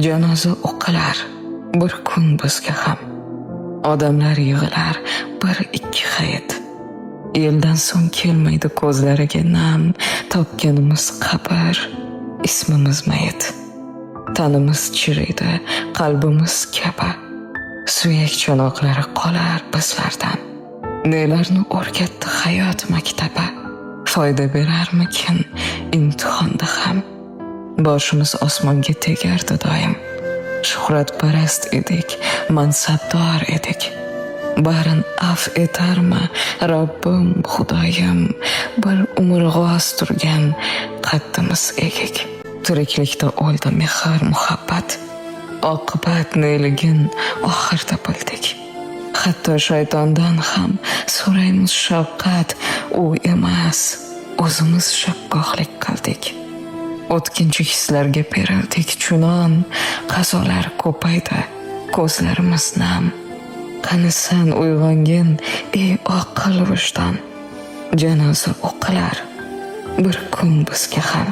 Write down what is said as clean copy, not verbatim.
Janoza o'qilar bir kun bizga ham. Odamlar yig'ilar bir ikki hayit. Yildan so'ng kelmaydi ko'zlariga nam, topganimiz qabr, ismimiz mayit. Tanimiz chiriydi, qalbimiz kaba. Suyak cho'noqlari qolar bizlardan. Nelarni o'rgatdi hayot maktabi. Foyda berarmikin imtihonda ham. Boshimiz osmonga tegardi doim. Shuhratparast edik, mansabdor edik. Barin af etarmi Robbim Xudoyim, bir umr g'oz turgan qaddimiz egik. Tiriklikda o'ldi mehr muhabbat, oqibat neligin oxirda bildik. Hatto shaytondan ham so'raymiz shafqat, u emas, o'zimiz shakkoklik qildik. O'tkinchi hislarga berildik chunon, qazolar ko'paydi, ko'zlarimiz nam. Qani sen uyg'ongin, ey oqil vijdon, janoza o'qilar bir kun bizga ham.